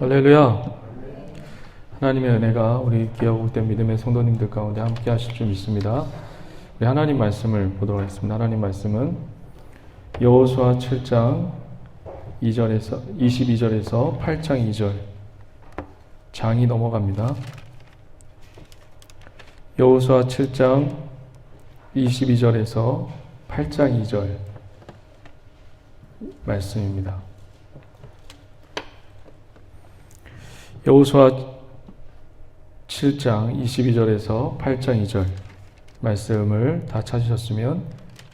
할렐루야. 하나님의 은혜가 우리 기아복된 믿음의 성도님들 가운데 함께 하실 줄 믿습니다. 우리 하나님 말씀을 보도록 하겠습니다. 하나님 말씀은 여호수아 7장 22절에서 8장 2절 장이 넘어갑니다. 여호수아 7장 22절에서 8장 2절 말씀입니다. 여호수아 7장 22절에서 8장 2절 말씀을 다 찾으셨으면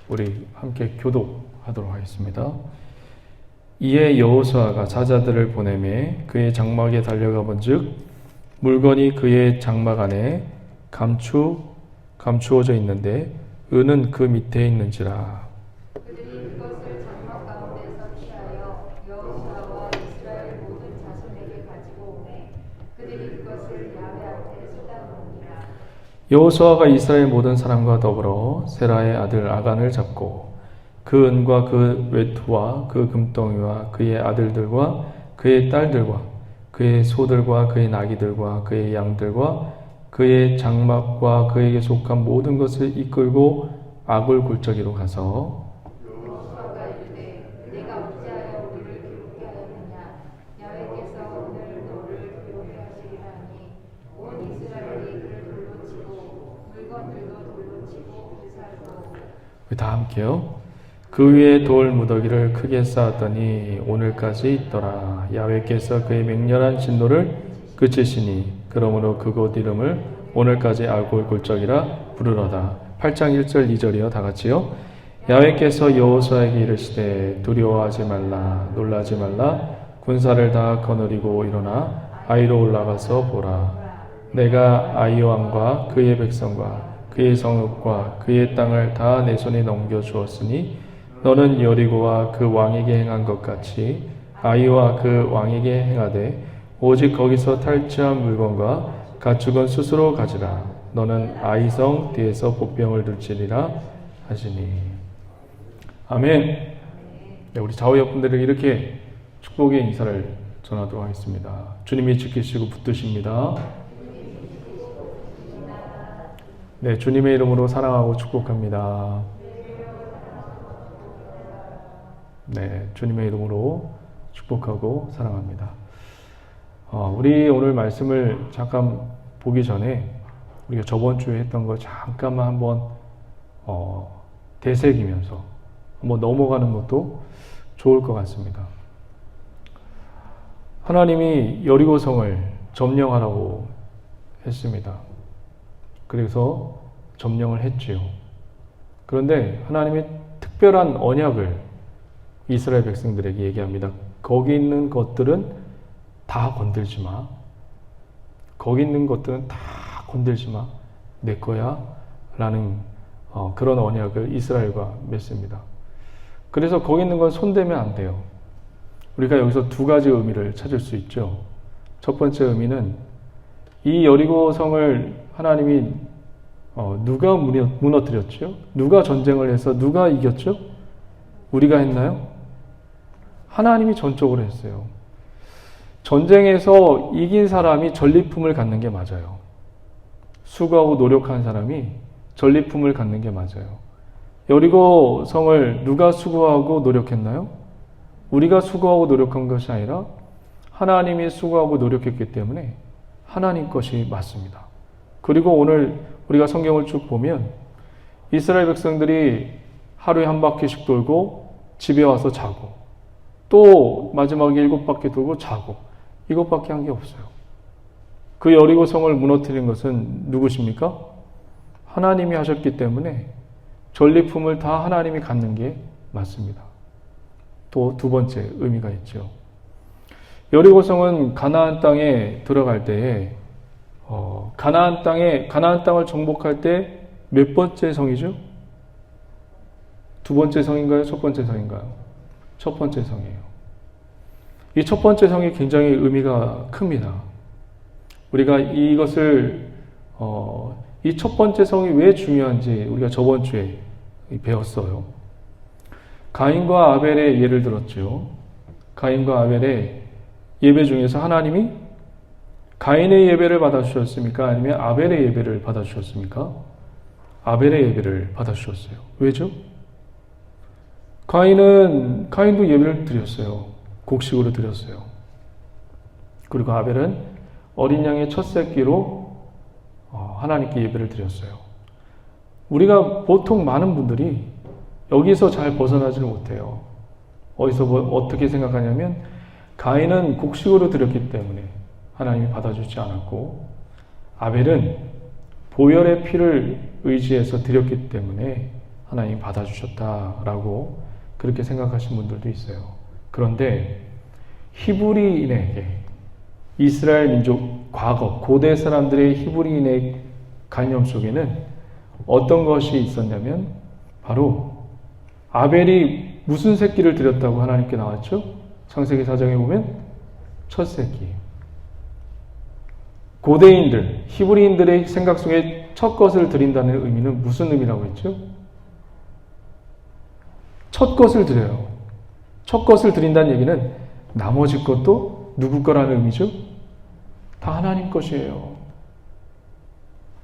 우리 함께 교독하도록 하겠습니다. 이에 여호수아가 사자들을 보내매 그의 장막에 달려가 본즉 물건이 그의 장막 안에 감추어져 있는데 은은 그 밑에 있는지라. 그들이 그것을 장막 가운데서 취하여 여호수아와 이스라엘 모든 자손에게 가지고 오매 그들이 그것을 야훼 앞에 쏟아놓으니라. 여호수아가 이스라엘 모든 사람과 더불어 세라의 아들 아간을 잡고 그 은과 그 외투와 그 금덩이와 그의 아들들과 그의 딸들과 그의 소들과 그의 나귀들과 그의 양들과 그의 장막과 그에게 속한 모든 것을 이끌고 아굴 굴절기로 가서 여호수아가 이르되 내가 어찌하여 우리를 괴롭게 하였느냐. 야훼께서 오늘 너를 괴롭게 하시리라니 온 이스라엘이 그를 돌로 치고 물건들도 돌로 치고 불살고. 다 함께요. 그 위에 돌 무더기를 크게 쌓았더니 오늘까지 있더라. 야훼께서 그의 맹렬한 진노를 그치시니 그러므로 그곳 이름을 오늘까지 아굴 굴절이라 부르러다. 8장 1절 2절이요. 다 같이요. 야훼께서 여호수아에게 이르시되 두려워하지 말라 놀라지 말라 군사를 다 거느리고 일어나 아이로 올라가서 보라. 내가 아이 왕과 그의 백성과 그의 성읍과 그의 땅을 다 내 손에 넘겨주었으니 너는 여리고와 그 왕에게 행한 것 같이 아이와 그 왕에게 행하되 오직 거기서 탈취한 물건과 가축은 스스로 가지라. 너는 아이성 뒤에서 보병을 둘지니라 하시니. 아멘. 네, 우리 좌우 옆분들에게 이렇게 축복의 인사를 전하도록 하겠습니다. 주님이 지키시고 붙드십니다. 네, 주님의 이름으로 사랑하고 축복합니다. 네, 주님의 이름으로 축복하고 사랑합니다. 우리 오늘 말씀을 잠깐 보기 전에 우리가 저번 주에 했던 거 잠깐만 한번 되새기면서 한번 넘어가는 것도 좋을 것 같습니다. 하나님이 여리고성을 점령하라고 했습니다. 그래서 점령을 했지요. 그런데 하나님이 특별한 언약을 이스라엘 백성들에게 얘기합니다. 거기 있는 것들은 다 건들지 마. 거기 있는 것들은 다 건들지 마. 내 거야. 라는 그런 언약을 이스라엘과 맺습니다. 그래서 거기 있는 건 손대면 안 돼요. 우리가 여기서 두 가지 의미를 찾을 수 있죠. 첫 번째 의미는 이 여리고 성을 하나님이 누가 무너뜨렸죠? 누가 전쟁을 해서 누가 이겼죠? 우리가 했나요? 하나님이 전적으로 했어요. 전쟁에서 이긴 사람이 전리품을 갖는 게 맞아요. 수고하고 노력한 사람이 전리품을 갖는 게 맞아요. 여리고 성을 누가 수고하고 노력했나요? 우리가 수고하고 노력한 것이 아니라 하나님이 수고하고 노력했기 때문에 하나님 것이 맞습니다. 그리고 오늘 우리가 성경을 쭉 보면 이스라엘 백성들이 하루에 한 바퀴씩 돌고 집에 와서 자고 또 마지막에 7바퀴 돌고 자고 이것밖에 한 게 없어요. 그 여리고 성을 무너뜨린 것은 누구십니까? 하나님이 하셨기 때문에 전리품을 다 하나님이 갖는 게 맞습니다. 또 두 번째 의미가 있죠. 여리고 성은 가나안 땅에 들어갈 때에 가나안 땅을 정복할 때 몇 번째 성이죠? 두 번째 성인가요? 첫 번째 성인가요? 첫 번째 성이에요. 이 첫 번째 성이 굉장히 의미가 큽니다. 우리가 이것을 이 첫 번째 성이 왜 중요한지 우리가 저번 주에 배웠어요. 가인과 아벨의 예를 들었죠. 가인과 아벨의 예배 중에서 하나님이 가인의 예배를 받아주셨습니까? 아니면 아벨의 예배를 받아주셨습니까? 아벨의 예배를 받아주셨어요. 왜죠? 가인도 예배를 드렸어요. 곡식으로 드렸어요. 그리고 아벨은 어린 양의 첫 새끼로 하나님께 예배를 드렸어요. 우리가 보통 많은 분들이 여기서 잘 벗어나지를 못해요. 어떻게 생각하냐면 가인은 곡식으로 드렸기 때문에 하나님이 받아주지 않았고 아벨은 보혈의 피를 의지해서 드렸기 때문에 하나님이 받아주셨다라고 그렇게 생각하시는 분들도 있어요. 그런데 히브리인에게 이스라엘 민족 과거 고대 사람들의 히브리인의 관념 속에는 어떤 것이 있었냐면 바로 아벨이 무슨 새끼를 드렸다고 하나님께 나왔죠? 창세기 4장에 보면 첫 새끼. 고대인들, 히브리인들의 생각 속에 첫 것을 드린다는 의미는 무슨 의미라고 했죠? 첫 것을 드려요. 첫 것을 드린다는 얘기는 나머지 것도 누구 거라는 의미죠? 다 하나님 것이에요.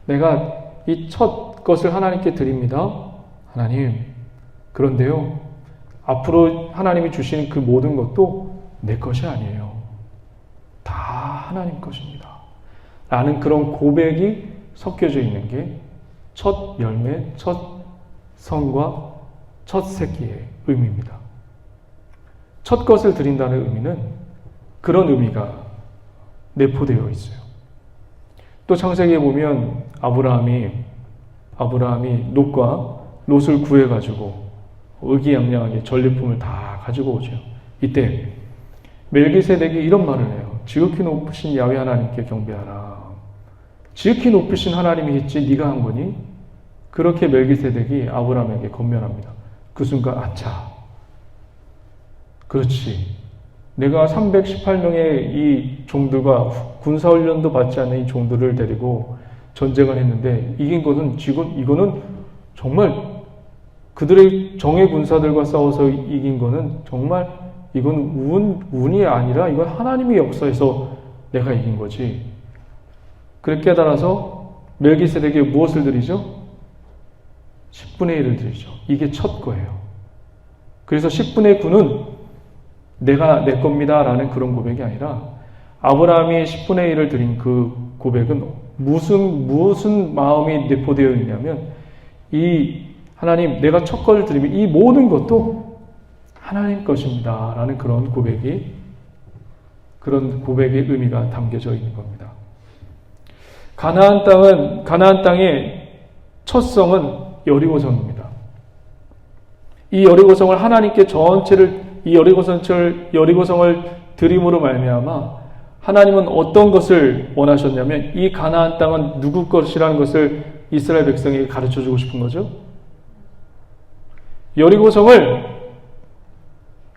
내가 이 첫 것을 하나님께 드립니다. 하나님, 그런데요, 앞으로 하나님이 주시는 그 모든 것도 내 것이 아니에요. 다 하나님 것입니다. 라는 그런 고백이 섞여져 있는 게 첫 열매, 첫 성과 첫 새끼의 의미입니다. 첫 것을 드린다는 의미는 그런 의미가 내포되어 있어요. 또 창세기에 보면 아브라함이 롯을 구해가지고 의기양양하게 전리품을 다 가지고 오죠. 이때 멜기세덱이 이런 말을 해요. 지극히 높으신 야훼 하나님께 경배하라. 지극히 높으신 하나님이 했지 네가 한 거니? 그렇게 멜기세덱이 아브라함에게 권면합니다. 그 순간 아차, 그렇지, 내가 318명의 이 종들과 군사훈련도 받지 않는 이 종들을 데리고 전쟁을 했는데 이긴 것은 지금 이거는 정말 그들의 정예 군사들과 싸워서 이긴 거는 정말 이건 운이 아니라 이건 하나님의 역사에서 내가 이긴 거지. 그렇게 깨달아서 멜기세덱에게 무엇을 드리죠? 10분의 1을 드리죠. 이게 첫 거예요. 그래서 10분의 9는 내가 내 겁니다 라는 그런 고백이 아니라 아브라함이 10분의 1을 드린 그 고백은 무슨 마음이 내포되어 있냐면 이 하나님, 내가 첫 것을 드리면 이 모든 것도 하나님 것입니다 라는 그런 고백의 의미가 담겨져 있는 겁니다. 가나안 땅의 첫 성은 여리고성입니다. 이 여리고성을 하나님께 이 여리고성을 드림으로 말미암아 하나님은 어떤 것을 원하셨냐면 이 가나안 땅은 누구 것이라는 것을 이스라엘 백성에게 가르쳐 주고 싶은 거죠. 여리고성을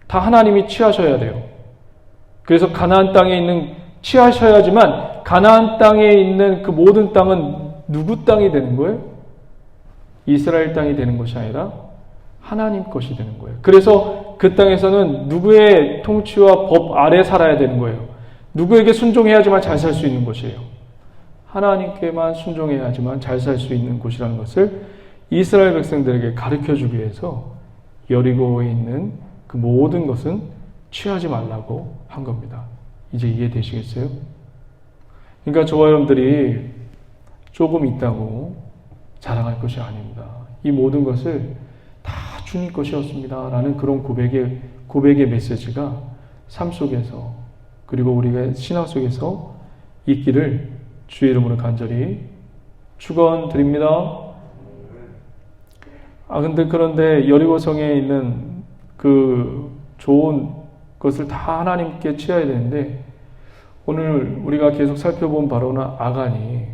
다 하나님이 취하셔야 돼요. 그래서 가나안 땅에 있는 취하셔야지만 가나안 땅에 있는 그 모든 땅은 누구 땅이 되는 거예요? 이스라엘 땅이 되는 것이 아니라 하나님 것이 되는 거예요. 그래서 그 땅에서는 누구의 통치와 법 아래 살아야 되는 거예요. 누구에게 순종해야지만 잘 살 수 있는 곳이에요. 하나님께만 순종해야지만 잘 살 수 있는 곳이라는 것을 이스라엘 백성들에게 가르쳐주기 위해서 여리고에 있는 그 모든 것은 취하지 말라고 한 겁니다. 이제 이해되시겠어요? 그러니까 저와 여러분들이 조금 있다고 자랑할 것이 아닙니다. 이 모든 것을 다 주님 것이었습니다 라는 그런 고백의 메시지가 삶 속에서 그리고 우리가 신앙 속에서 있기를 주의 이름으로 간절히 축원드립니다. 그런데 여리고성에 있는 그 좋은 것을 다 하나님께 취해야 되는데 오늘 우리가 계속 살펴본 바로는 아간이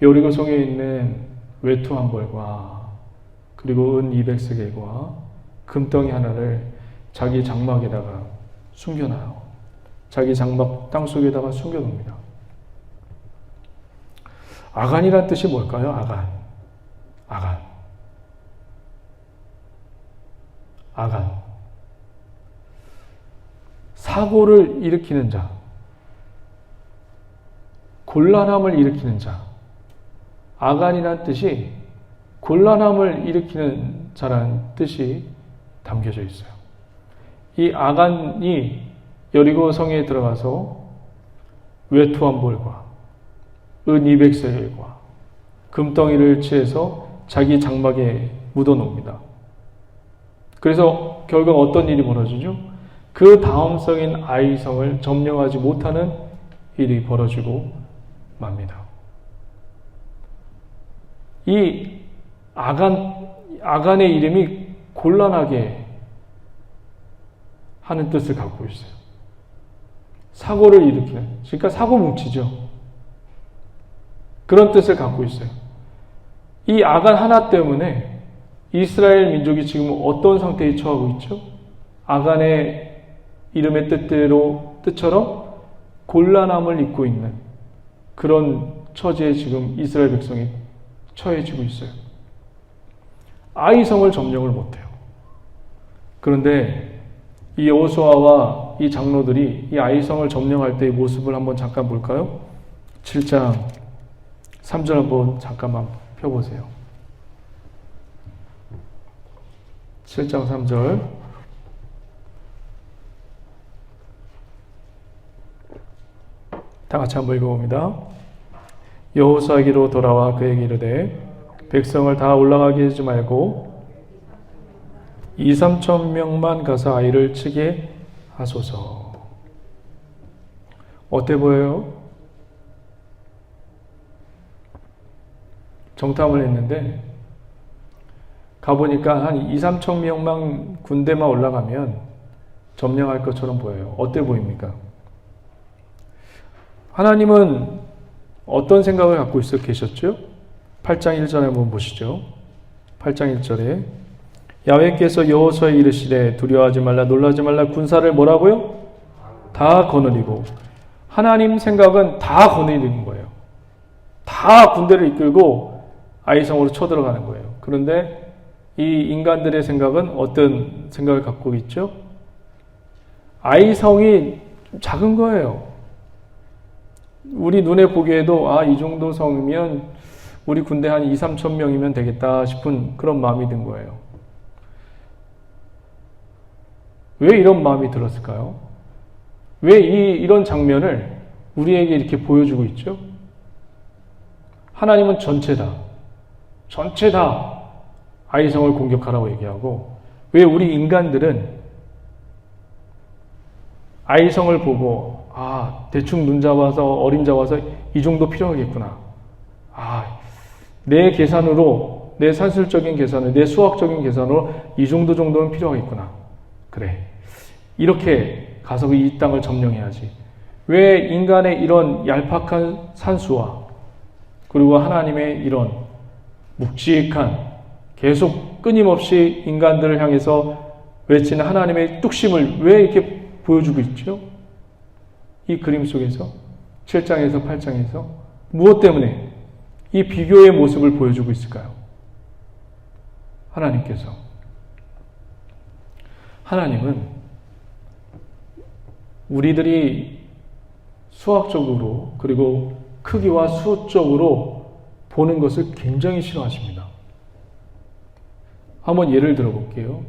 여리고성에 있는 외투 한 벌과 그리고 은 200세겔과 금덩이 하나를 자기 장막에다가 숨겨놔요. 자기 장막 땅속에다가 숨겨놓습니다. 아간이란 뜻이 뭘까요? 아간. 사고를 일으키는 자, 곤란함을 일으키는 자, 아간이라는 뜻이 곤란함을 일으키는 자라는 뜻이 담겨져 있어요. 이 아간이 여리고 성에 들어가서 외투한 볼과 은 200세겔과 금덩이를 취해서 자기 장막에 묻어놓습니다. 그래서 결국 어떤 일이 벌어지죠? 그 다음 성인 아이성을 점령하지 못하는 일이 벌어지고 맙니다. 이 아간의 이름이 곤란하게 하는 뜻을 갖고 있어요. 사고를 일으키는, 그러니까 사고 뭉치죠. 그런 뜻을 갖고 있어요. 이 아간 하나 때문에 이스라엘 민족이 지금 어떤 상태에 처하고 있죠? 아간의 이름의 뜻처럼 곤란함을 입고 있는 그런 처지에 지금 이스라엘 백성이 처해지고 있어요. 아이성을 점령을 못해요. 그런데 이 여호수아와 이 장로들이 이 아이성을 점령할 때의 모습을 한번 잠깐 볼까요? 7장 3절 한번 잠깐만 펴보세요. 7장 3절 다 같이 한번 읽어봅니다. 여호수아에게로 돌아와 그에게 이르되 백성을 다 올라가게 하지 말고 2-3천 명만 가서 아이를 치게 하소서. 어때 보여요? 정탐을 했는데 가보니까 한 2-3천 명만 군대만 올라가면 점령할 것처럼 보여요. 어때 보입니까? 하나님은 어떤 생각을 갖고 있어 계셨죠? 8장 1절에 한번 보시죠. 8장 1절에 야훼께서 여호수아에 이르시되 두려워하지 말라 놀라지 말라 군사를 뭐라고요? 다 거느리고. 하나님 생각은 다 거느리는 거예요. 다 군대를 이끌고 아이성으로 쳐들어가는 거예요. 그런데 이 인간들의 생각은 어떤 생각을 갖고 있죠? 아이성이 작은 거예요. 우리 눈에 보기에도 이 정도 성이면 우리 군대 한 2-3천 명이면 되겠다 싶은 그런 마음이 든 거예요. 왜 이런 마음이 들었을까요? 왜 이런 장면을 우리에게 이렇게 보여주고 있죠? 하나님은 전체 다 아이성을 공격하라고 얘기하고, 왜 우리 인간들은 아이성을 보고 대충 눈 잡아서 어림 잡아서 이 정도 필요하겠구나. 내 계산으로, 내 산술적인 계산으로, 내 수학적인 계산으로 이 정도는 필요하겠구나. 그래, 이렇게 가서 이 땅을 점령해야지. 왜 인간의 이런 얄팍한 산수와 그리고 하나님의 이런 묵직한, 계속 끊임없이 인간들을 향해서 외치는 하나님의 뚝심을 왜 이렇게 보여주고 있죠? 이 그림 속에서 7장에서 8장에서 무엇 때문에 이 비교의 모습을 보여주고 있을까요? 하나님은 우리들이 수학적으로 그리고 크기와 수적으로 보는 것을 굉장히 싫어하십니다. 한번 예를 들어 볼게요.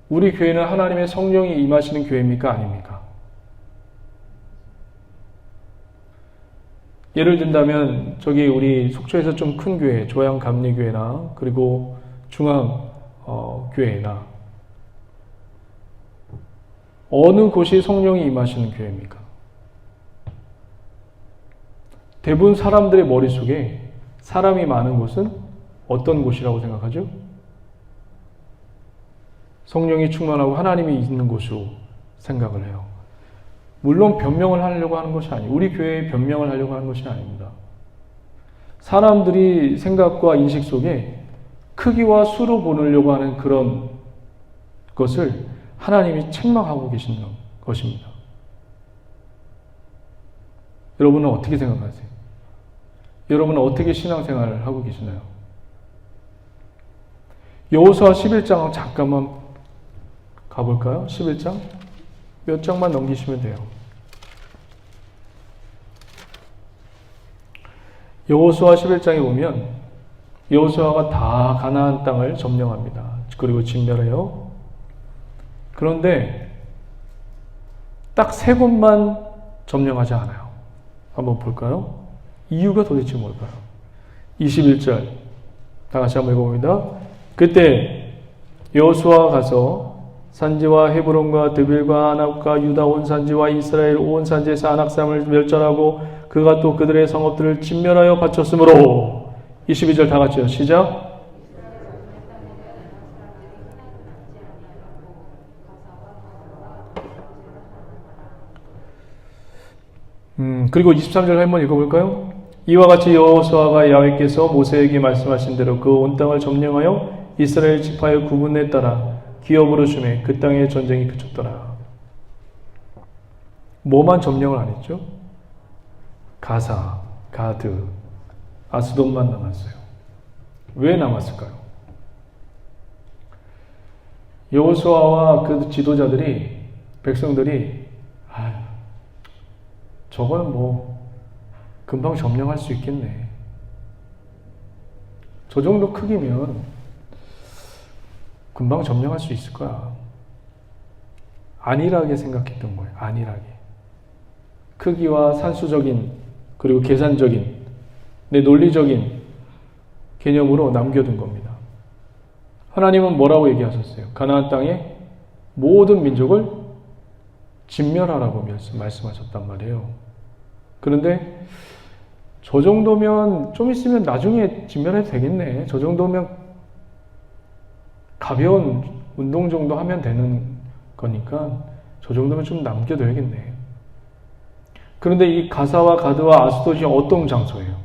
우리 교회는 하나님의 성령이 임하시는 교회입니까? 아닙니까? 예를 든다면 저기 우리 속초에서 좀 큰 교회, 조양 감리교회나 그리고 중앙 교회나 어느 곳이 성령이 임하시는 교회입니까? 대부분 사람들의 머릿속에 사람이 많은 곳은 어떤 곳이라고 생각하죠? 성령이 충만하고 하나님이 있는 곳으로 생각을 해요. 물론 변명을 하려고 하는 것이 아니에요. 우리 교회에 변명을 하려고 하는 것이 아닙니다. 사람들이 생각과 인식 속에 크기와 수로 보려고 하는 그런 것을 하나님이 책망하고 계시는 것입니다. 여러분은 어떻게 생각하세요? 여러분은 어떻게 신앙생활을 하고 계시나요? 여호수아 11장 잠깐만 가볼까요? 11장 몇 장만 넘기시면 돼요. 여호수아 11장에 보면 여호수아가 다 가나안 땅을 점령합니다. 그리고 진멸해요. 그런데 딱 3곳만 점령하지 않아요. 한번 볼까요? 이유가 도대체 뭘까요? 21절 다 같이 한번 읽어봅니다. 그때 여호수아가 가서 산지와 헤브론과 드빌과 아낙과 유다 온 산지와 이스라엘 온 산지에서 아낙 사람을 멸절하고 그가 또 그들의 성읍들을 진멸하여 바쳤으므로 22절 다 같이요. 시작. 그리고 23절 한번 읽어볼까요? 이와 같이 여호수아가 야훼께서 모세에게 말씀하신 대로 그 온 땅을 점령하여 이스라엘 지파의 구분에 따라 기업으로 주매 그 땅의 전쟁이 그쳤더라. 뭐만 점령을 안 했죠? 가사, 가드, 아스돗만 남았어요. 왜 남았을까요? 여호수아와 그 지도자들이, 백성들이 저거는 뭐 금방 점령할 수 있겠네. 저 정도 크기면 금방 점령할 수 있을 거야. 안일하게 생각했던 거예요. 안일하게. 크기와 산수적인 그리고 계산적인 논리적인 개념으로 남겨둔 겁니다. 하나님은 뭐라고 얘기하셨어요? 가나안 땅의 모든 민족을 진멸하라고 말씀하셨단 말이에요. 그런데 저 정도면 좀 있으면 나중에 진멸해도 되겠네. 저 정도면 가벼운 운동 정도 하면 되는 거니까 저 정도면 좀 남겨둬야겠네. 그런데 이 가사와 가드와 아스돗이 어떤 장소예요?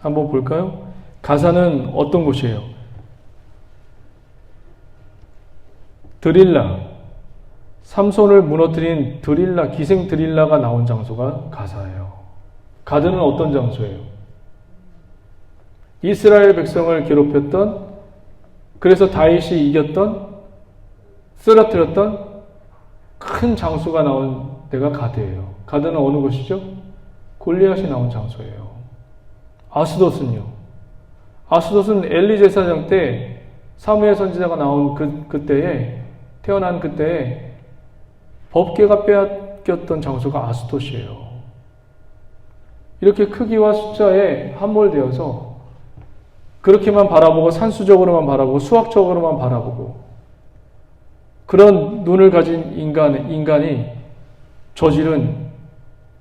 한번 볼까요? 가사는 어떤 곳이에요? 드릴라, 삼손을 무너뜨린 드릴라, 기생 드릴라가 나온 장소가 가사예요. 가드는 어떤 장소예요? 이스라엘 백성을 괴롭혔던, 그래서 다윗이 이겼던, 쓰러뜨렸던 큰 장수가 나온 데가 가드예요. 가드는 어느 곳이죠? 골리앗이 나온 장소예요. 아스돗은요? 아스돗은 엘리 제사장 때 사무엘 선지자가 나온 그때에, 태어난 그때에 법궤가 빼앗겼던 장소가 아스돗이에요. 이렇게 크기와 숫자에 함몰되어서 그렇게만 바라보고 산수적으로만 바라보고 수학적으로만 바라보고 그런 눈을 가진 인간이 저지른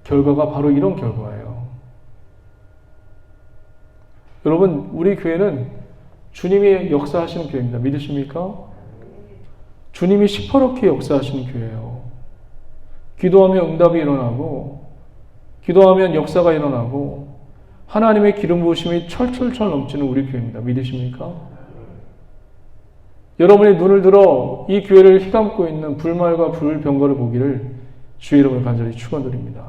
결과가 바로 이런 결과예요. 여러분, 우리 교회는 주님이 역사하시는 교회입니다. 믿으십니까? 주님이 시퍼렇게 역사하시는 교회예요. 기도하면 응답이 일어나고 기도하면 역사가 일어나고 하나님의 기름 부으심이 철철철 넘치는 우리 교회입니다. 믿으십니까? 여러분의 눈을 들어 이 교회를 휘감고 있는 불말과 불병거를 보기를 주의 이름으로 간절히 축원드립니다.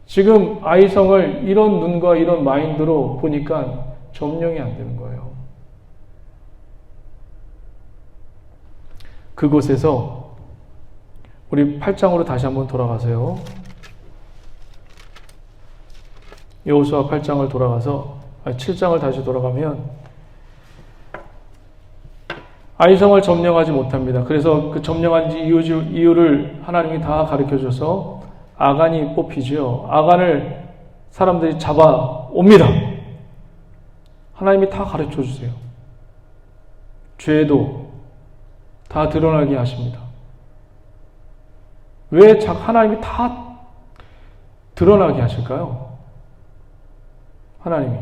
지금 아이성을 이런 눈과 이런 마인드로 보니까 점령이 안 되는 거예요. 그곳에서 우리 8장으로 다시 한번 돌아가세요. 여호수아 8장을 돌아가서 7장을 다시 돌아가면 아이성을 점령하지 못합니다. 그래서 그 점령한 이유를 하나님이 다 가르쳐줘서 아간이 뽑히죠. 아간을 사람들이 잡아옵니다. 하나님이 다 가르쳐주세요. 죄도 다 드러나게 하십니다. 왜 하나님이 다 드러나게 하실까요? 하나님이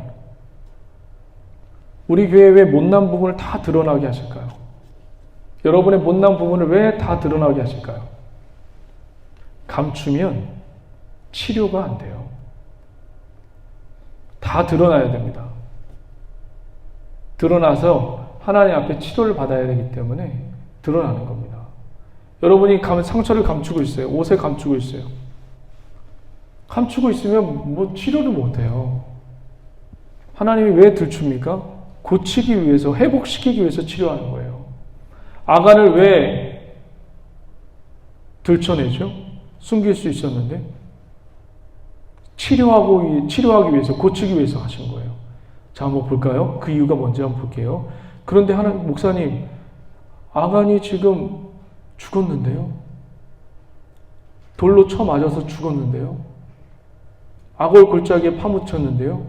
우리 교회에 왜 못난 부분을 다 드러나게 하실까요? 여러분의 못난 부분을 왜 다 드러나게 하실까요? 감추면 치료가 안 돼요. 다 드러나야 됩니다. 드러나서 하나님 앞에 치료를 받아야 되기 때문에 드러나는 겁니다. 여러분이 상처를 감추고 있어요. 옷에 감추고 있어요. 감추고 있으면 뭐 치료를 못해요. 하나님이 왜 들춥니까? 고치기 위해서, 회복시키기 위해서 치료하는 거예요. 아간을 왜 들춰내죠. 숨길 수 있었는데 치료하기 위해서, 고치기 위해서 하신 거예요. 자, 한번 볼까요? 그 이유가 뭔지 한번 볼게요. 그런데 목사님, 아간이 지금 죽었는데요. 돌로 쳐 맞아서 죽었는데요. 악을 골짜기에 파묻혔는데요.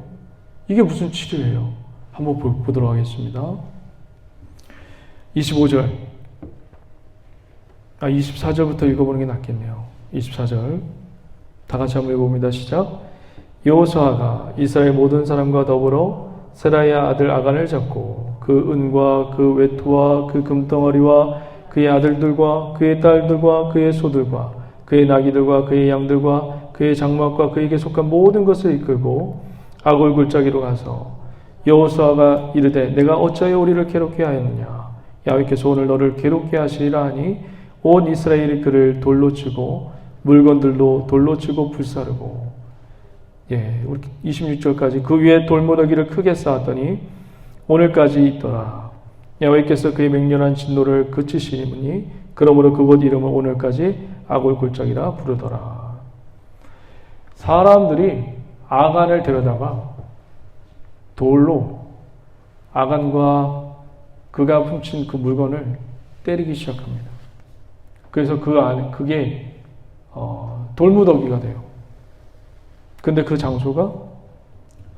이게 무슨 치료예요? 한번 보도록 하겠습니다. 24절부터 읽어보는 게 낫겠네요. 24절 다 같이 한번 읽어봅니다. 시작. 여호수아가 이스라엘 모든 사람과 더불어 세라의 아들 아간을 잡고 그 은과 그 외투와 그 금덩어리와 그의 아들들과 그의 딸들과 그의 소들과 그의 나귀들과 그의 양들과 그의 장막과 그에게 속한 모든 것을 이끌고 악을 골짜기로 가서 여호수아가 이르되 내가 어찌하여 우리를 괴롭게 하였느냐 야훼께서 오늘 너를 괴롭게 하시리라 하니 온 이스라엘이 그를 돌로 치고 물건들로 돌로 치고 불사르고 26절까지 그 위에 돌무더기를 크게 쌓았더니 오늘까지 있더라. 야훼께서 그의 맹렬한 진노를 그치시니 그러므로 그곳 이름을 오늘까지 악을 골짜기라 부르더라. 사람들이 아간을 데려다가 돌로 아간과 그가 훔친 그 물건을 때리기 시작합니다. 그래서 그게 돌무더기가 돼요. 근데 그 장소가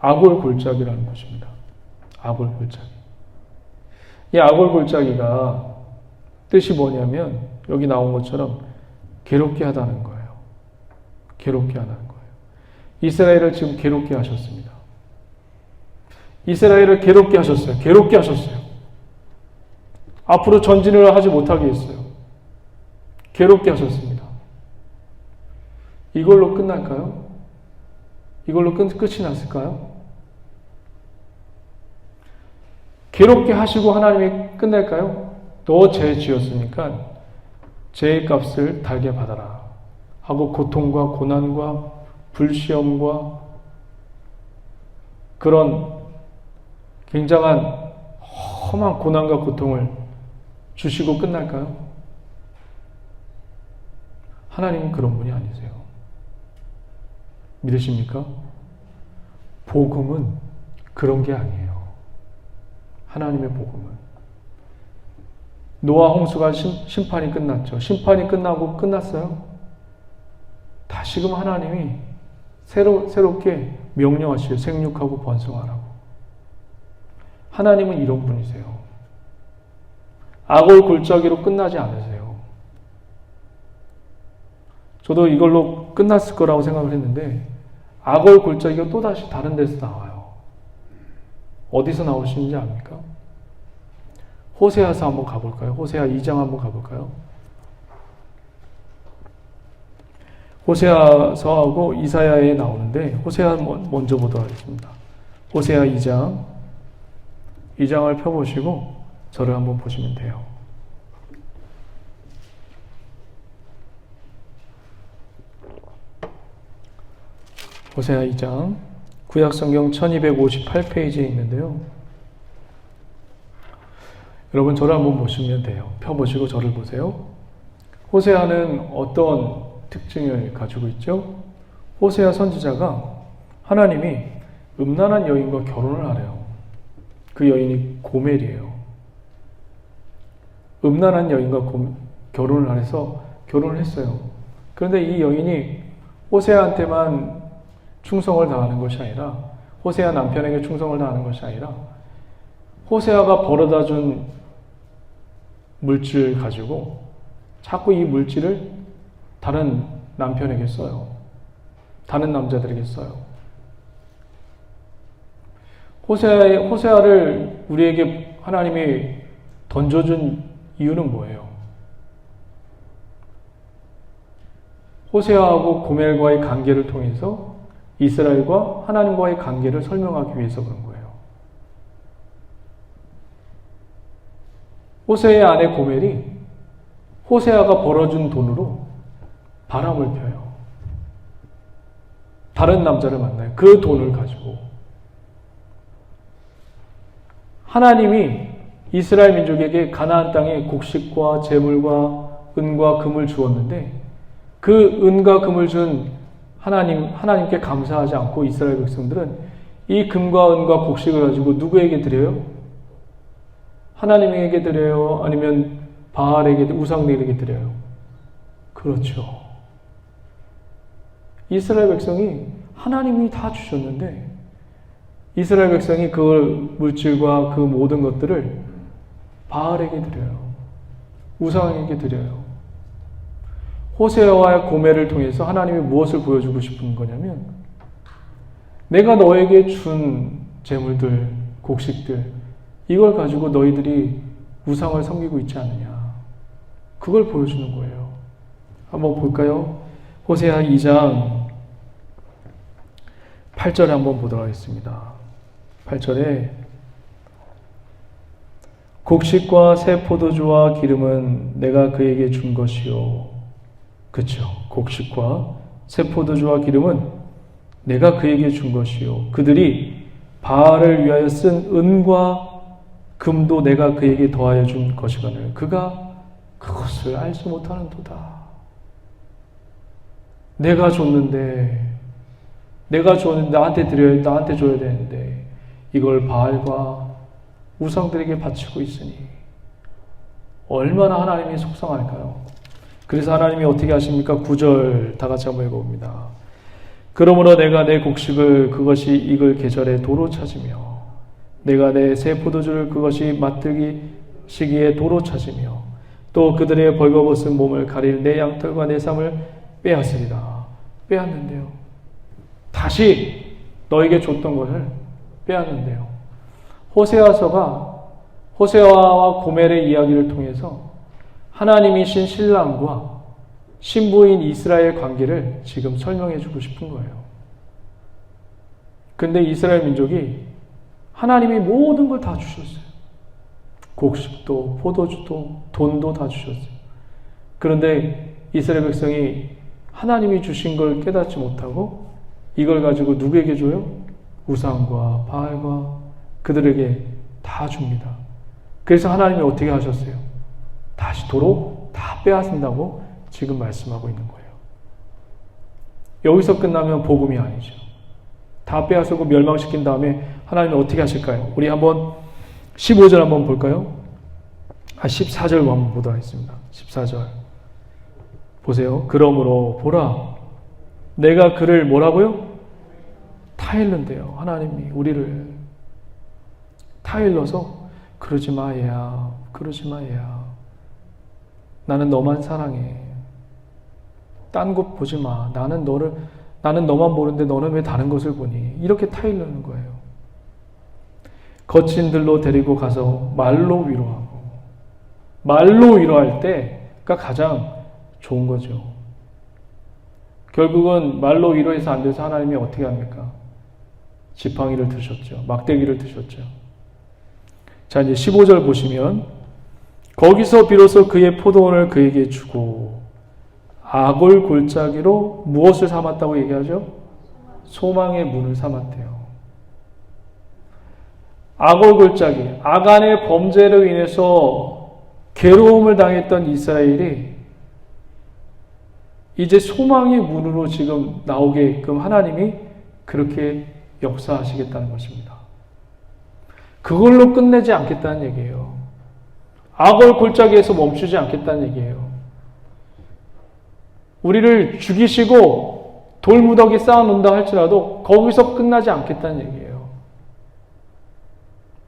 아골 골짜기라는 곳입니다. 아골 골짜기. 이 아골 골짜기가 뜻이 뭐냐면 여기 나온 것처럼 괴롭게 하다는 거예요. 괴롭게 하다는 거예요. 이스라엘을 지금 괴롭게 하셨습니다. 이스라엘을 괴롭게 하셨어요. 괴롭게 하셨어요. 앞으로 전진을 하지 못하게 했어요. 괴롭게 하셨습니다. 이걸로 끝날까요? 이걸로 끝이 났을까요? 괴롭게 하시고 하나님이 끝낼까요? 너 죄 지었으니까 죄의 값을 달게 받아라 하고 고통과 고난과 불시험과 그런 굉장한 험한 고난과 고통을 주시고 끝날까요? 하나님은 그런 분이 아니세요. 믿으십니까? 복음은 그런 게 아니에요. 하나님의 복음은. 노아 홍수가 심판이 끝났죠. 심판이 끝나고 끝났어요? 다시금 하나님이 새롭게 명령하시죠. 생육하고 번성하라고. 하나님은 이런 분이세요. 악을 골짜기로 끝나지 않으세요. 저도 이걸로 끝났을 거라고 생각을 했는데 악을 골짜기가 또다시 다른 데서 나와요. 어디서 나오시는지 압니까? 호세아서 한번 가볼까요? 호세아 2장 한번 가볼까요? 호세아서하고 이사야에 나오는데 호세아 먼저 보도록 하겠습니다. 호세아 2장을 펴보시고 저를 한번 보시면 돼요. 호세아 2장 구약성경 1258페이지에 있는데요. 여러분 저를 한번 보시면 돼요. 펴보시고 저를 보세요. 호세아는 어떤 특징을 가지고 있죠? 호세아 선지자가 하나님이 음란한 여인과 결혼을 하래요. 그 여인이 고멜이에요. 음란한 여인과 결혼을 하래서 결혼을 했어요. 그런데 이 여인이 호세아한테만 충성을 다하는 것이 아니라 호세아 남편에게 충성을 다하는 것이 아니라 호세아가 벌어다준 물질 가지고 자꾸 이 물질을 다른 남편에게 써요. 다른 남자들에게 써요. 호세아를 우리에게 하나님이 던져준 이유는 뭐예요? 호세아하고 고멜과의 관계를 통해서 이스라엘과 하나님과의 관계를 설명하기 위해서 그런 거예요. 호세아의 아내 고멜이 호세아가 벌어준 돈으로 바람을 펴요. 다른 남자를 만나요. 그 돈을 가지고. 하나님이 이스라엘 민족에게 가나안 땅에 곡식과 재물과 은과 금을 주었는데 그 은과 금을 준 하나님께 감사하지 않고 이스라엘 백성들은 이 금과 은과 곡식을 가지고 누구에게 드려요? 하나님에게 드려요? 아니면 바알에게, 우상들에게 드려요? 그렇죠. 이스라엘 백성이 하나님이 다 주셨는데 이스라엘 백성이 그 물질과 그 모든 것들을 바알에게 드려요. 우상에게 드려요. 호세아와 고멜을 통해서 하나님이 무엇을 보여주고 싶은 거냐면 내가 너에게 준 재물들, 곡식들 이걸 가지고 너희들이 우상을 섬기고 있지 않느냐. 그걸 보여주는 거예요. 한번 볼까요? 호세아 2장 8절에 한번 보도록 하겠습니다. 8절에 곡식과 새 포도주와 기름은 내가 그에게 준 것이요. 그렇죠. 곡식과 새 포도주와 기름은 내가 그에게 준 것이요. 그들이 바알을 위하여 쓴 은과 금도 내가 그에게 더하여 준 것이거늘 그가 그것을 알지 못하는도다. 내가 줬는데 나한테 줘야 되는데 이걸 바알과 우상들에게 바치고 있으니 얼마나 하나님이 속상할까요? 그래서 하나님이 어떻게 하십니까? 9절 다 같이 한번 읽어봅니다. 그러므로 내가 내 곡식을 그것이 익을 계절에 도로 찾으며 내가 내 새 포도주를 그것이 맛들기 시기에 도로 찾으며 또 그들의 벌거벗은 몸을 가릴 내 양털과 내 쌈을 빼앗으리라. 빼앗는데요. 다시 너에게 줬던 것을 빼앗는데요. 호세아와 고멜의 이야기를 통해서 하나님이신 신랑과 신부인 이스라엘 관계를 지금 설명해 주고 싶은 거예요. 근데 이스라엘 민족이 하나님이 모든 걸 다 주셨어요. 곡식도 포도주도 돈도 다 주셨어요. 그런데 이스라엘 백성이 하나님이 주신 걸 깨닫지 못하고 이걸 가지고 누구에게 줘요? 우상과 바알과 그들에게 다 줍니다. 그래서 하나님이 어떻게 하셨어요? 다시 도로 다 빼앗는다고 지금 말씀하고 있는 거예요. 여기서 끝나면 복음이 아니죠. 다 빼앗고 멸망시킨 다음에 하나님이 어떻게 하실까요? 우리 한번 15절 한번 볼까요? 14절 한번 보도록 하겠습니다. 14절 보세요. 그러므로 보라 내가 그를 뭐라고요? 타일른대요. 하나님이 우리를 타일러서 그러지 마 얘야. 그러지 마 얘야. 나는 너만 사랑해. 딴 곳 보지 마. 나는 너만 보는데 너는 왜 다른 것을 보니? 이렇게 타일르는 거예요. 거친 들로 데리고 가서 말로 위로하고 말로 위로할 때가 가장 좋은 거죠. 결국은 말로 위로해서 안 돼서 하나님이 어떻게 합니까? 지팡이를 드셨죠. 막대기를 드셨죠. 자, 이제 15절 보시면 거기서 비로소 그의 포도원을 그에게 주고 아골 골짜기로 무엇을 삼았다고 얘기하죠? 소망의 문을 삼았대요. 아골 골짜기, 아간의 범죄로 인해서 괴로움을 당했던 이스라엘이 이제 소망의 문으로 지금 나오게끔 하나님이 그렇게 역사하시겠다는 것입니다. 그걸로 끝내지 않겠다는 얘기예요. 아골 골짜기에서 멈추지 않겠다는 얘기예요. 우리를 죽이시고 돌무더기 쌓아놓는다 할지라도 거기서 끝나지 않겠다는 얘기예요.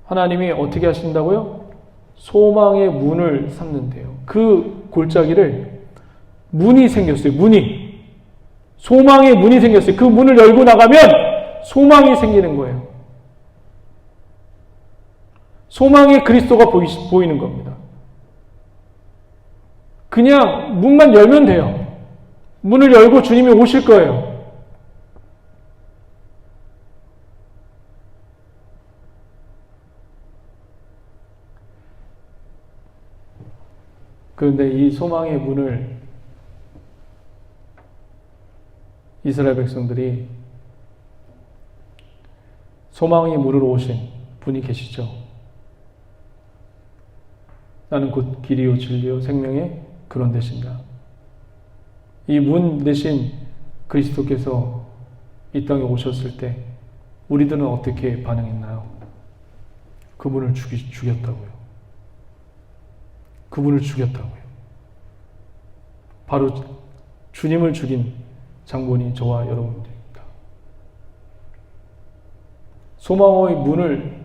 하나님이 어떻게 하신다고요? 소망의 문을 삼는데요. 그 골짜기를 문이 생겼어요. 문이. 소망의 문이 생겼어요. 그 문을 열고 나가면 소망이 생기는 거예요. 소망의 그리스도가 보이는 겁니다. 그냥 문만 열면 돼요. 문을 열고 주님이 오실 거예요. 그런데 이 소망의 문을 이스라엘 백성들이 소망의 문으로 오신 분이 계시죠. 나는 곧 길이요 진리요 생명의 그런 데신다. 이 문 대신 그리스도께서 이 땅에 오셨을 때 우리들은 어떻게 반응했나요? 그분을 죽였다고요. 그분을 죽였다고요. 바로 주님을 죽인 장본이 저와 여러분들입니다. 소망의 문을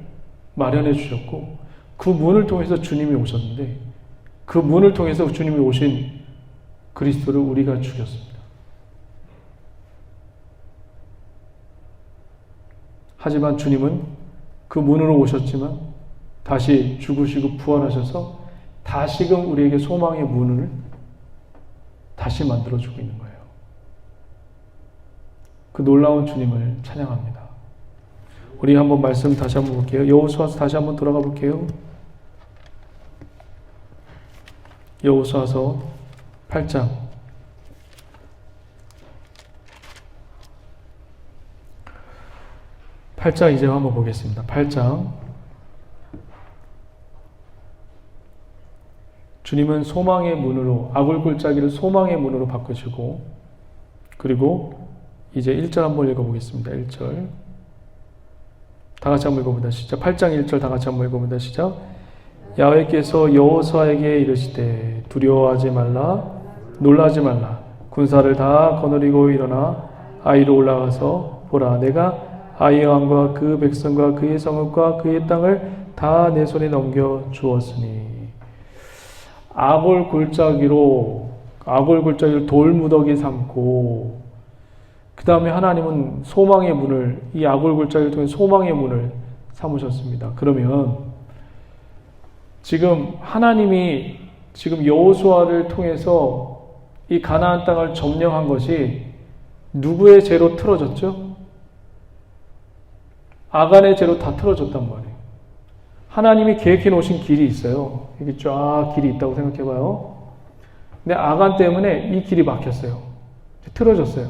마련해 주셨고 그 문을 통해서 주님이 오셨는데 그 문을 통해서 주님이 오신 그리스도를 우리가 죽였습니다. 하지만 주님은 그 문으로 오셨지만 다시 죽으시고 부활하셔서 다시금 우리에게 소망의 문을 다시 만들어주고 있는 거예요. 그 놀라운 주님을 찬양합니다. 우리 한번 말씀 다시 한번 볼게요. 여호수아서 다시 한번 돌아가 볼게요. 여호수아서 8장 8장 이제 한번 보겠습니다. 8장 주님은 소망의 문으로 아굴골짜기를 소망의 문으로 바꾸시고 그리고 이제 1절 한번 읽어보겠습니다. 1절 다 같이 한번 읽어봅니다. 시작. 8장 1절 다 같이 한번 읽어봅니다. 시작. 야훼께서 여호수아에게 이르시되 두려워하지 말라 놀라지 말라 군사를 다 거느리고 일어나 아이로 올라가서 보라 내가 아이의 왕과 그 백성과 그의 성읍과 그의 땅을 다 내 손에 넘겨 주었으니 아골 골짜기로 돌무더기 삼고 그 다음에 하나님은 소망의 문을 이 아골 골짜기를 통해 소망의 문을 삼으셨습니다. 그러면 지금 하나님이 지금 여호수아를 통해서 이 가나안 땅을 점령한 것이 누구의 죄로 틀어졌죠? 아간의 죄로 다 틀어졌단 말이에요. 하나님이 계획해 놓으신 길이 있어요. 이게 쫙 길이 있다고 생각해봐요. 근데 아간 때문에 이 길이 막혔어요. 틀어졌어요.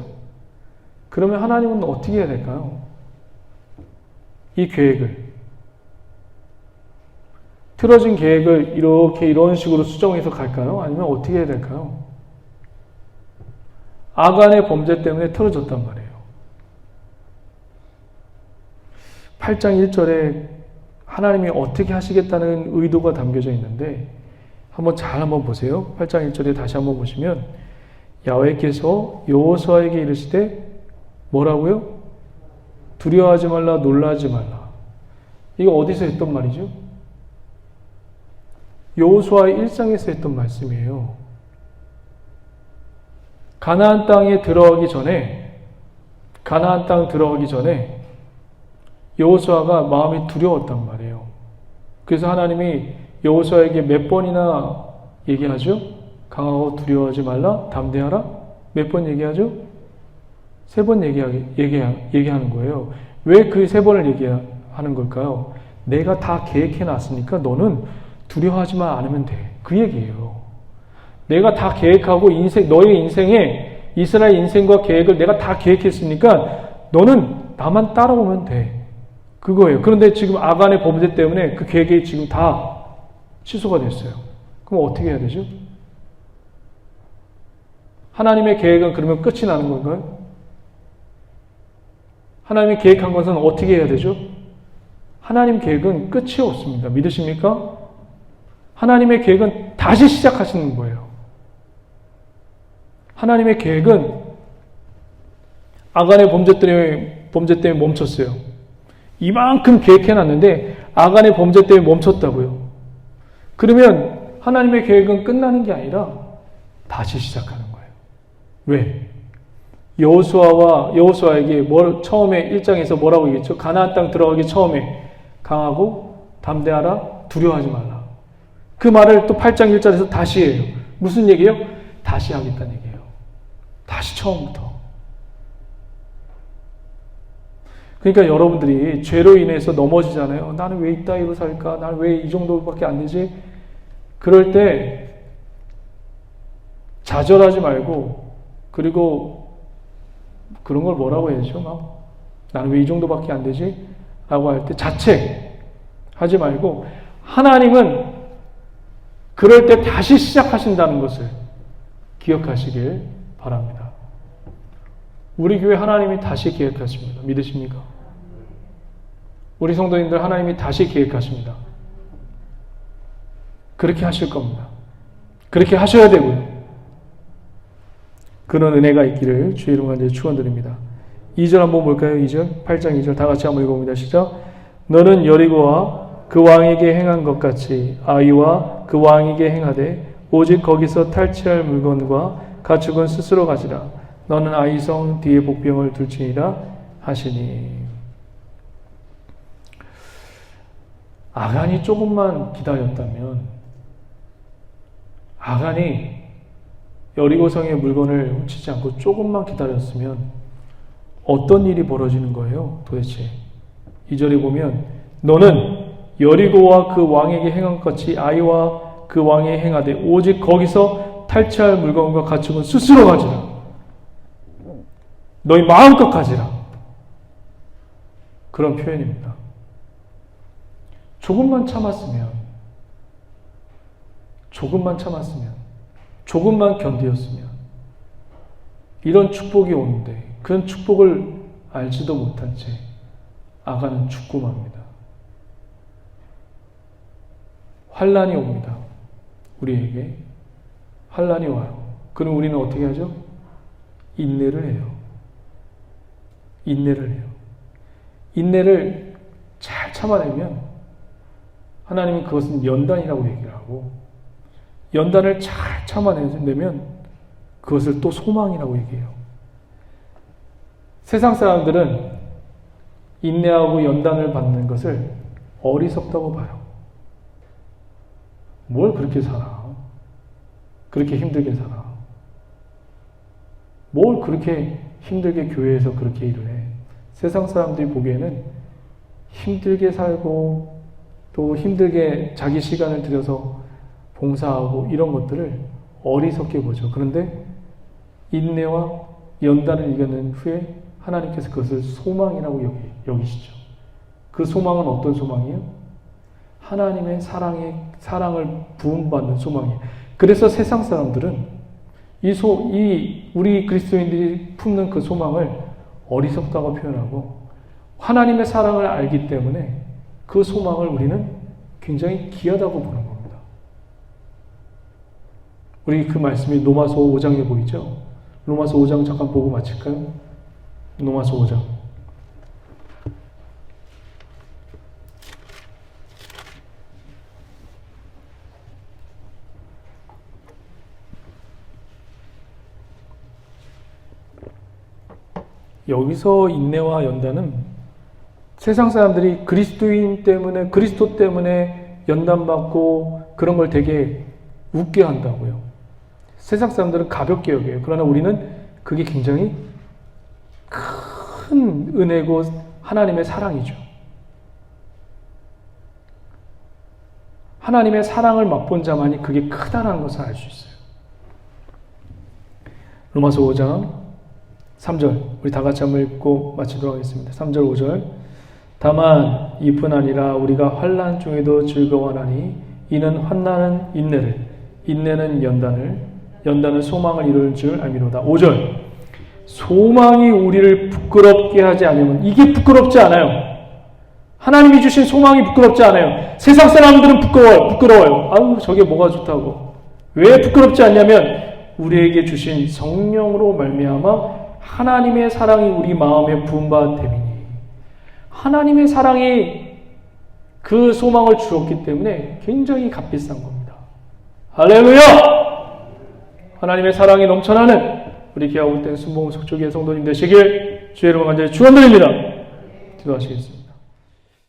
그러면 하나님은 어떻게 해야 될까요? 이 계획을 틀어진 계획을 이런 식으로 수정해서 갈까요? 아니면 어떻게 해야 될까요? 아간의 범죄 때문에 틀어졌단 말이에요. 8장 1절에 하나님이 어떻게 하시겠다는 의도가 담겨져 있는데 한번 보세요. 8장 1절에 다시 한번 보시면 야훼께서 여호수아에게 이르시되 뭐라고요? 두려워하지 말라 놀라지 말라. 이거 어디서 했던 말이죠? 여호수아의 일상에서 했던 말씀이에요. 가나안 땅에 들어가기 전에 여호수아가 마음이 두려웠단 말이에요. 그래서 하나님이 여호수아에게 몇 번이나 얘기하죠? 강하고 두려워하지 말라, 담대하라. 몇 번 얘기하죠? 3번 얘기하는 거예요. 왜 그 3번을 얘기하는 걸까요? 내가 다 계획해 놨으니까 너는 두려워하지만 않으면 돼. 그 얘기예요. 내가 다 계획하고 너의 인생에 이스라엘 인생과 계획을 내가 다 계획했으니까 너는 나만 따라오면 돼. 그거예요. 그런데 지금 아간의 범죄 때문에 그 계획이 지금 다 취소가 됐어요. 그럼 어떻게 해야 되죠? 하나님의 계획은 그러면 끝이 나는 건가요? 하나님이 계획한 것은 어떻게 해야 되죠? 하나님 계획은 끝이 없습니다. 믿으십니까? 하나님의 계획은 다시 시작하시는 거예요. 하나님의 계획은 아간의 범죄 때문에 멈췄어요. 이만큼 계획해놨는데 아간의 범죄 때문에 멈췄다고요. 그러면 하나님의 계획은 끝나는 게 아니라 다시 시작하는 거예요. 왜? 여호수아에게 처음에 1장에서 뭐라고 얘기했죠? 가나안 땅 들어가기 처음에 강하고 담대하라, 두려워하지 말라. 그 말을 또 8장 1절에서 다시 해요. 무슨 얘기예요? 다시 하겠다는 얘기예요. 다시 처음부터. 그러니까 여러분들이 죄로 인해서 넘어지잖아요. 나는 왜 이따위로 살까? 나는 왜 이 정도밖에 안 되지? 그럴 때 좌절하지 말고 그리고 그런 걸 뭐라고 해야죠? 나는 왜 이 정도밖에 안 되지? 라고 할 때 자책하지 말고 하나님은 그럴 때 다시 시작하신다는 것을 기억하시길 바랍니다. 바랍니다. 우리 교회 하나님이 다시 계획하십니다. 믿으십니까? 우리 성도님들 하나님이 다시 계획하십니다. 그렇게 하실 겁니다. 그렇게 하셔야 되고요. 그런 은혜가 있기를 주의 이름으로 간절히 축원드립니다. 2절 한번 볼까요? 2절 8장 2절 다 같이 한번 읽어봅니다. 시작. 너는 여리고와 그 왕에게 행한 것 같이 아이와 그 왕에게 행하되 오직 거기서 탈취할 물건과 가축은 스스로 가지라. 너는 아이성 뒤에 복병을 둘지니라 하시니. 아간이 조금만 기다렸다면, 아간이 여리고성의 물건을 훔치지 않고 조금만 기다렸으면 어떤 일이 벌어지는 거예요? 도대체 2절에 보면 너는 여리고와 그 왕에게 행한 것 같이 아이와 그 왕에 행하되 오직 거기서 탈취할 물건과 가축은 스스로 가지라. 너희 마음껏 가지라. 그런 표현입니다. 조금만 참았으면, 조금만 견디었으면 이런 축복이 오는데 그런 축복을 알지도 못한 채 아간은 죽고 맙니다. 환난이 옵니다. 우리에게 환난이 와요. 그럼 우리는 어떻게 하죠? 인내를 해요. 인내를 잘 참아내면 하나님은 그것은 연단이라고 얘기를 하고, 연단을 잘 참아내면 그것을 또 소망이라고 얘기해요. 세상 사람들은 인내하고 연단을 받는 것을 어리석다고 봐요. 뭘 그렇게 살아? 그렇게 힘들게 살아? 뭘 그렇게 힘들게 교회에서 그렇게 일을 해? 세상 사람들이 보기에는 힘들게 살고 또 힘들게 자기 시간을 들여서 봉사하고 이런 것들을 어리석게 보죠. 그런데 인내와 연단을 이겨낸 후에 하나님께서 그것을 소망이라고 여기시죠. 그 소망은 어떤 소망이에요? 하나님의 사랑을 부음받는 소망이에요. 그래서 세상 사람들은 우리 그리스도인들이 품는 그 소망을 어리석다고 표현하고, 하나님의 사랑을 알기 때문에 그 소망을 우리는 굉장히 귀하다고 보는 겁니다. 우리 그 말씀이 로마서 5장에 보이죠? 로마서 5장 잠깐 보고 마칠까요? 로마서 5장. 여기서 인내와 연단은 세상 사람들이 그리스도 때문에 연단받고 그런 걸 되게 웃게 한다고요. 세상 사람들은 가볍게 여겨요. 그러나 우리는 그게 굉장히 큰 은혜고 하나님의 사랑이죠. 하나님의 사랑을 맛본 자만이 그게 크다는 것을 알 수 있어요. 로마서 5장 3절 우리 다 같이 한번 읽고 마치도록 하겠습니다. 3절 5절 다만 이뿐 아니라 우리가 환난 중에도 즐거워하나니 이는 환난은 인내를, 인내는 연단은 소망을 이룰 줄 알미로다. 5절 소망이 우리를 부끄럽게 하지 않으면, 이게 부끄럽지 않아요. 하나님이 주신 소망이 부끄럽지 않아요. 세상 사람들은 부끄러워요. 아유 저게 뭐가 좋다고. 왜 부끄럽지 않냐면 우리에게 주신 성령으로 말미암아 하나님의 사랑이 우리 마음에 부음받음이니, 하나님의 사랑이 그 소망을 주었기 때문에 굉장히 값비싼 겁니다. 할렐루야! 하나님의 사랑이 넘쳐나는 우리 기아올 땐 순복음 속초기의 성도님 되시길 주의 이름으로 간절히 축원드립니다. 기도하시겠습니다.